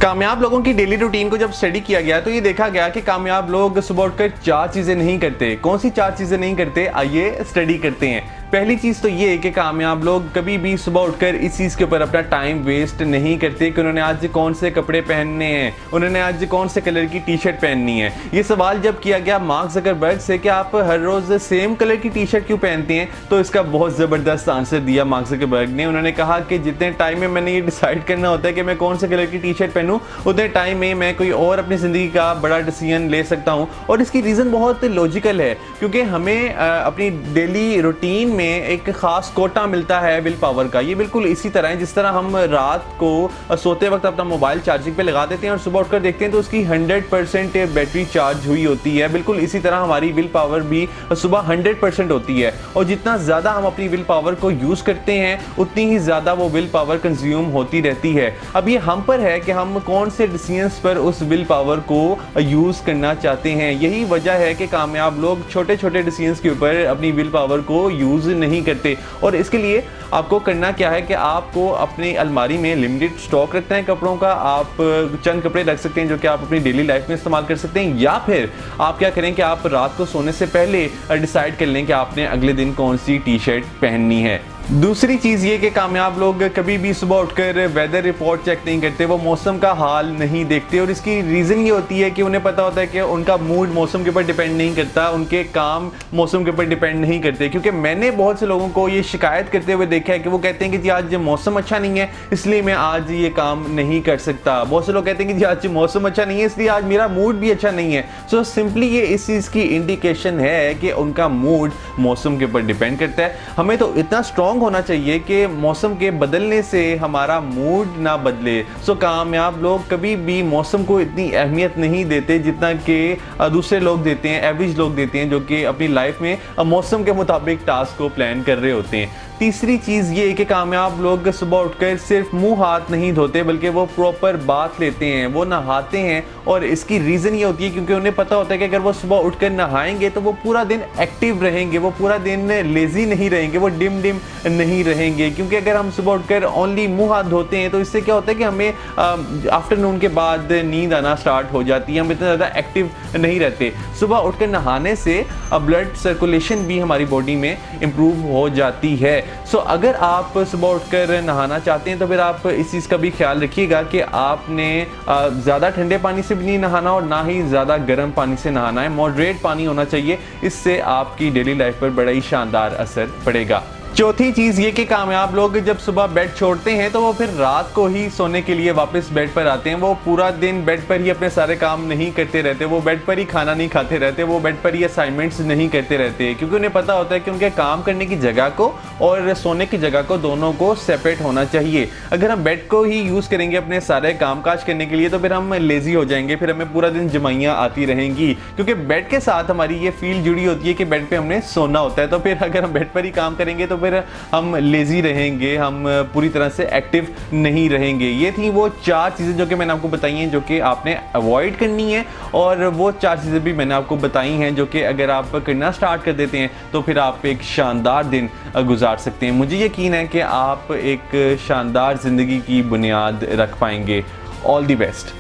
कामयाब लोगों की डेली रूटीन को जब स्टडी किया गया तो ये देखा गया कि कामयाब लोग सुबह उठकर 4 चीज़ें नहीं करते। कौन सी 4 चीज़ें नहीं करते, आइए स्टडी करते हैं। पहली चीज़ तो ये है कि कामयाब लोग कभी भी सुबह उठकर इस चीज़ के ऊपर अपना टाइम वेस्ट नहीं करते कि उन्होंने आज कौन से कपड़े पहनने हैं, उन्होंने आज कौन से कलर की टी शर्ट पहननी है। ये सवाल जब किया गया मार्क ज़करबर्ग से कि आप हर रोज़ सेम कलर की टी शर्ट क्यों पहनते हैं, तो इसका बहुत ज़बरदस्त आंसर दिया मार्क ज़करबर्ग ने। उन्होंने कहा कि जितने टाइम में मैंने ये डिसाइड करना होता है कि मैं कौन से कलर की टी शर्ट पहनूँ, उतने टाइम में मैं कोई और अपनी ज़िंदगी का बड़ा डिसीजन ले सकता हूँ। और इसकी रीज़न बहुत लॉजिकल है, क्योंकि हमें अपनी डेली रूटीन में एक ख़ास कोटा मिलता है विल पावर का। ये बिल्कुल इसी तरह है जिस तरह हम रात को सोते वक्त अपना मोबाइल चार्जिंग पे लगा देते हैं और सुबह उठकर देखते हैं तो उसकी 100% बैटरी चार्ज हुई होती है। बिल्कुल इसी तरह हमारी विल पावर भी सुबह 100% होती है, और जितना ज़्यादा हम अपनी विल पावर को यूज़ करते हैं उतनी ही ज़्यादा वो विल पावर कंज्यूम होती रहती है। अब ये हम पर है कि हम कौन से डिसीजंस पर उस विल पावर को यूज़ करना चाहते हैं। यही वजह है कि कामयाब लोग छोटे छोटे डिसीजंस के ऊपर अपनी विल पावर को यूज़ नहीं करते। और इसके लिए आपको करना क्या है कि आपको अपनी अलमारी में लिमिटेड स्टॉक रखना है कपड़ों का। आप चंद कपड़े रख सकते हैं जो कि आप अपनी डेली लाइफ में इस्तेमाल कर सकते हैं, या फिर आप क्या करें कि आप रात को सोने से पहले डिसाइड कर लें कि आपने अगले दिन कौन सी टी शर्ट पहननी है। दूसरी चीज़ ये कि कामयाब लोग कभी भी सुबह उठकर वेदर रिपोर्ट चेक नहीं करते, वो मौसम का हाल नहीं देखते। और इसकी रीज़न ये होती है कि उन्हें पता होता है कि उनका मूड मौसम के ऊपर डिपेंड नहीं करता, उनके काम मौसम के ऊपर डिपेंड नहीं करते। क्योंकि मैंने बहुत से लोगों को ये शिकायत करते हुए देखा है कि वो कहते हैं कि जी आज मौसम अच्छा नहीं है इसलिए मैं आज ये काम नहीं कर सकता। बहुत से लोग कहते हैं कि जी आज मौसम अच्छा नहीं है इसलिए आज मेरा मूड भी अच्छा नहीं है। सो सिंपली ये इस चीज़ की इंडिकेशन है कि उनका मूड मौसम के ऊपर डिपेंड करता है। हमें तो इतना स्ट्रॉन्ग होना चाहिए कि मौसम के बदलने से हमारा मूड ना बदले। सो कामयाब लोग कभी भी मौसम को इतनी अहमियत नहीं देते जितना कि दूसरे लोग देते हैं, एवरेज लोग देते हैं, जो कि अपनी लाइफ में मौसम के मुताबिक टास्क को प्लान कर रहे होते हैं। तीसरी चीज़ ये है कि कामयाब लोग सुबह उठकर सिर्फ मुंह हाथ नहीं धोते बल्कि वो प्रॉपर बाथ लेते हैं, वो नहाते हैं। और इसकी रीज़न ये होती है क्योंकि उन्हें पता होता है कि अगर वो सुबह उठकर नहाएंगे तो वो पूरा दिन एक्टिव रहेंगे, वो पूरा दिन लेज़ी नहीं रहेंगे, वो डिम नहीं रहेंगे। क्योंकि अगर हम सुबह उठकर ओनली मुंह हाथ धोते हैं तो इससे क्या होता है कि हमें आफ्टरनून के बाद नींद आना स्टार्ट हो जाती है, हम इतना ज़्यादा एक्टिव नहीं रहते। सुबह उठकर नहाने से ब्लड सर्कुलेशन भी हमारी बॉडी में इम्प्रूव हो जाती है। सो अगर आप सुबह उठकर नहाना चाहते हैं तो फिर आप इस चीज़ का भी ख्याल रखिएगा कि आपने ज़्यादा ठंडे पानी से भी नहीं नहाना और ना ही ज़्यादा गर्म पानी से नहाना है। मॉडरेट पानी होना चाहिए, इससे आपकी डेली लाइफ पर बड़ा ही शानदार असर पड़ेगा। चौथी चीज़ ये कि कामयाब लोग जब सुबह बेड छोड़ते हैं तो वो फिर रात को ही सोने के लिए वापस बेड पर आते हैं। वो पूरा दिन बेड पर ही अपने सारे काम नहीं करते रहते, वो बेड पर ही खाना नहीं खाते रहते, वो बेड पर ही असाइनमेंट्स नहीं करते रहते, क्योंकि उन्हें पता होता है कि उनके काम करने की जगह को और सोने की जगह को दोनों को सेपरेट होना चाहिए। अगर हम बेड को ही यूज़ करेंगे अपने सारे काम काज करने के लिए तो फिर हम लेज़ी हो जाएंगे, फिर हमें पूरा दिन जमाइयाँ आती रहेंगी। क्योंकि बेड के साथ हमारी ये फील जुड़ी होती है कि बेड पर हमने सोना होता है। तो फिर अगर हम बेड पर ही काम करेंगे तो फिर हम लेज़ी रहेंगे, हम पूरी तरह से एक्टिव नहीं रहेंगे। ये थी वो 4 चीज़ें जो कि मैंने आपको बताई हैं जो कि आपने अवॉइड करनी है, और वो 4 चीज़ें भी मैंने आपको बताई हैं जो कि अगर आप करना स्टार्ट कर देते हैं तो फिर आप एक शानदार दिन गुजार सकते हैं। मुझे यकीन है कि आप एक शानदार ज़िंदगी की बुनियाद रख पाएंगे। All the best.